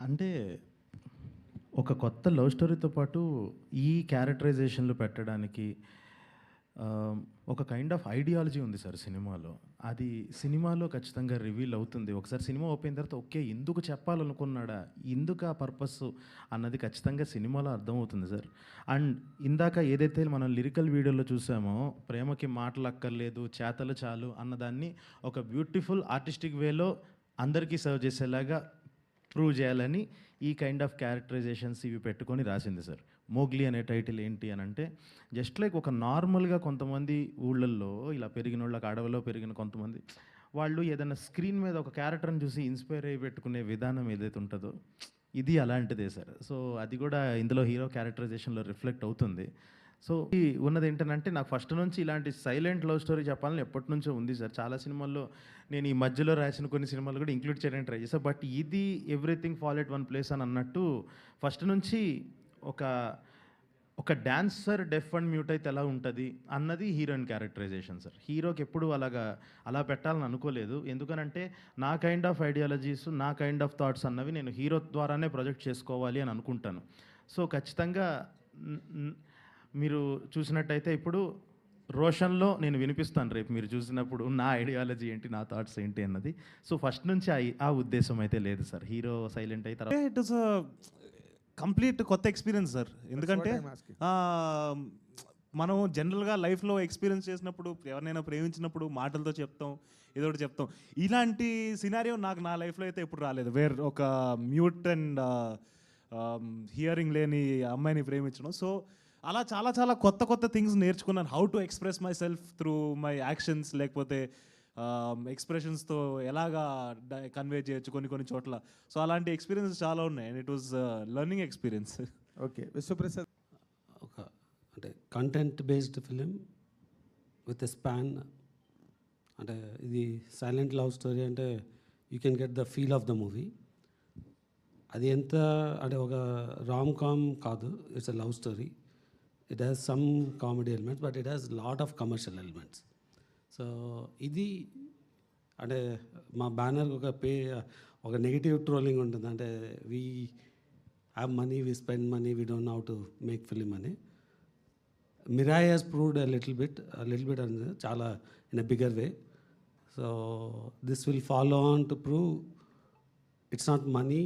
అంటే ఒక కొత్త లవ్ స్టోరీతో పాటు ఈ క్యారెక్టరైజేషన్లు పెట్టడానికి ఒక కైండ్ ఆఫ్ ఐడియాలజీ ఉంది సార్ సినిమాలో. అది సినిమాలో ఖచ్చితంగా రివీల్ అవుతుంది. ఒకసారి సినిమా ఓపెన్ తర్వాత ఓకే ఎందుకు చెప్పాలనుకున్నాడా, ఎందుకు ఆ పర్పస్ అన్నది ఖచ్చితంగా సినిమాలో అర్థమవుతుంది సార్. అండ్ ఇందాక ఏదైతే మనం లిరికల్ వీడియోలో చూసామో ప్రేమకి మాటలు అక్కర్లేదు చేతలు చాలు అన్నదాన్ని ఒక బ్యూటిఫుల్ ఆర్టిస్టిక్ వేలో అందరికీ సర్వ్ చేసేలాగా ప్రూవ్ చేయాలని ఈ కైండ్ ఆఫ్ క్యారెక్టరైజేషన్స్ ఇవి పెట్టుకొని రాసింది సార్. మోగ్లీ అనే టైటిల్ ఏంటి అని అంటే జస్ట్ లైక్ ఒక నార్మల్గా కొంతమంది ఊళ్ళల్లో ఇలా పెరిగిన వాళ్ళకి అడవిలో పెరిగిన కొంతమంది వాళ్ళు ఏదైనా స్క్రీన్ మీద ఒక క్యారెక్టర్ని చూసి ఇన్స్పైర్ అయ్యి పెట్టుకునే విధానం ఏదైతే ఉంటుందో ఇది అలాంటిదే సార్. సో అది కూడా ఇందులో హీరో క్యారెక్టరైజేషన్లో రిఫ్లెక్ట్ అవుతుంది. సో ఉన్నది ఏంటంటే నాకు ఫస్ట్ నుంచి ఇలాంటి సైలెంట్ లవ్ స్టోరీ చెప్పాలని ఎప్పటి నుంచో ఉంది సార్. చాలా సినిమాల్లో నేను ఈ మధ్యలో రాసిన కొన్ని సినిమాలు కూడా ఇంక్లూడ్ చేయడానికి ట్రై చేశాను. బట్ ఇది everything fall at one place అని అన్నట్టు ఫస్ట్ నుంచి ఒక ఒక డాన్సర్ డెఫ్ అండ్ మ్యూట్ అయితే ఎలా ఉంటుంది అన్నది హీరోయిన్ క్యారెక్టరైజేషన్ సార్. హీరోకి ఎప్పుడు అలా పెట్టాలని అనుకోలేదు. ఎందుకనంటే నా కైండ్ ఆఫ్ ఐడియాలజీస్ నా కైండ్ ఆఫ్ థాట్స్ అన్నవి నేను హీరో ద్వారానే ప్రొజెక్ట్ చేసుకోవాలి అని అనుకుంటాను. సో ఖచ్చితంగా మీరు చూసినట్టయితే ఇప్పుడు రోషన్లో నేను వినిపిస్తాను రేపు మీరు చూసినప్పుడు నా ఐడియాలజీ ఏంటి నా థాట్స్ ఏంటి అన్నది. సో ఫస్ట్ నుంచి ఆ ఉద్దేశం అయితే లేదు సార్. హీరో సైలెంట్ అయిన తర్వాత ఇట్ ఇస్ కంప్లీట్ కొత్త ఎక్స్పీరియన్స్ సార్. ఎందుకంటే మనం జనరల్గా లైఫ్లో ఎక్స్పీరియన్స్ చేసినప్పుడు ఎవరినైనా ప్రేమించినప్పుడు మాటలతో చెప్తాం, ఏదో ఒకటి చెప్తాం. ఇలాంటి సినారియో నాకు నా లైఫ్లో అయితే ఎప్పుడు రాలేదు. వేర్ ఒక మ్యూట్ అండ్ హియరింగ్ లేని అమ్మాయిని ప్రేమించడం. సో అలా చాలా చాలా కొత్త కొత్త థింగ్స్ నేర్చుకున్నాను. How to express my self through my actions, లేకపోతే ఎక్స్ప్రెషన్స్తో ఎలాగా కన్వే చేయొచ్చు కొన్ని చోట్ల. సో అలాంటి ఎక్స్పీరియన్సెస్ చాలా ఉన్నాయి and it was learning experience. Okay Vishwaprasad. ఒక అంటే content based film with a span. అంటే ఇది సైలెంట్ లవ్ స్టోరీ అంటే you can get the feel of the movie. అది ఎంత అంటే ఒక రామ్ కామ్ కాదు, it's a love story. It has some comedy elements but it has lot of commercial elements. So ఇది అంటే మా బ్యానర్ ఒక నెగిటివ్ ట్రోలింగ్ ఉంటుంది. అంటే we have money, we spend money, we don't know how to make film అని. Mirai has proved little bit అనేది చాలా in a bigger way. So this will follow on to prove it's not money,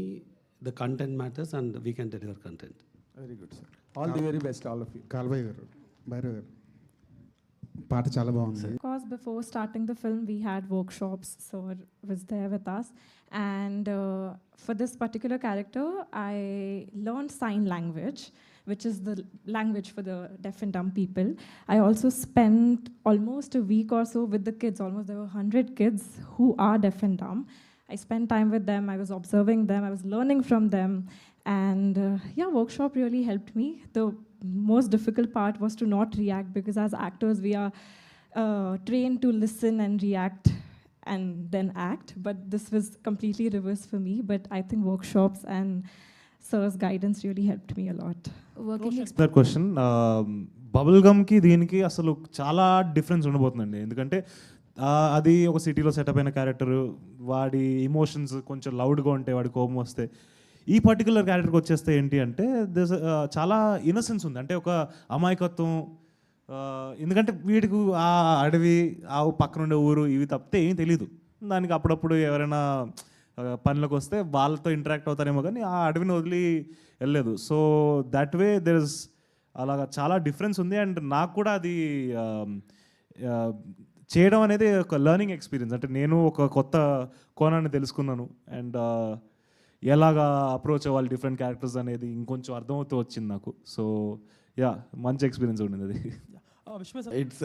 the content matters and we can deliver content. Very good sir. All the very best all of you. కాల్బాయ్ గారు, భైరవ్ గారు పాట చాలా బాగుంది. Of course, before starting the film, we had workshops. Sir was there with us, and for this particular character, I learned sign language, which is the language for the deaf and dumb people. I also spent almost a week or so with the kids. Almost there were 100 kids who are deaf and dumb. I spent time with them. I was observing them. I was learning from them, and workshop really helped me. The most difficult part was to not react, because as actors we are trained to listen and react and then act, but this was completely reverse for me. But I think workshops and sir's guidance really helped me a lot. That question, bubble గమ్కి దీనికి అసలు చాలా difference ఉండబోతుందండి. ఎందుకంటే అది ఒక సిటీలో setup అయిన character, వాడి ఎమోషన్స్ కొంచెం లౌడ్గా ఉంటాయి, వాడి కోపం వస్తే. ఈ పర్టికులర్ క్యారెక్టర్కి వచ్చేస్తే ఏంటి అంటే చాలా ఇన్నసెన్స్ ఉంది, అంటే ఒక అమాయకత్వం. ఎందుకంటే వీడికి ఆ అడవి, ఆ పక్కన ఉండే ఊరు ఇవి తప్పితే ఏం తెలీదు. దానికి అప్పుడప్పుడు ఎవరైనా పనులకు వస్తే వాళ్ళతో ఇంటరాక్ట్ అవుతారేమో, కానీ ఆ అడవిని వదిలి వెళ్ళలేదు. So that way there is అలాగా చాలా డిఫరెన్స్ ఉంది. అండ్ నాకు కూడా అది చేయడం అనేది ఒక లెర్నింగ్ ఎక్స్పీరియన్స్. అంటే నేను ఒక కొత్త కోణాన్ని తెలుసుకున్నాను, అండ్ ఎలాగా అప్రోచ్ అవ్వాలి డిఫరెంట్ క్యారెక్టర్స్ అనేది ఇంకొంచెం అర్థమవుతూ వచ్చింది నాకు. సో మంచి ఎక్స్పీరియన్స్ ఉండింది అది. ఇట్స్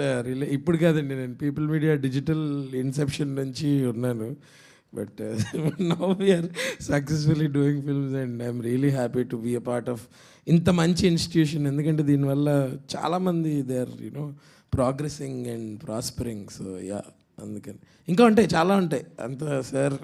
ఇప్పుడు కాదండి, నేను పీపుల్ మీడియా డిజిటల్ ఇన్సెప్షన్ నుంచి ఉన్నాను. But now we are successfully doing films and I'm really happy to be a part of ఇంత మంచి ఇన్స్టిట్యూషన్. ఎందుకంటే దీనివల్ల చాలామంది they are progressing and prospering. So అందుకని ఇంకా ఉంటాయి, చాలా ఉంటాయి అంత సార్.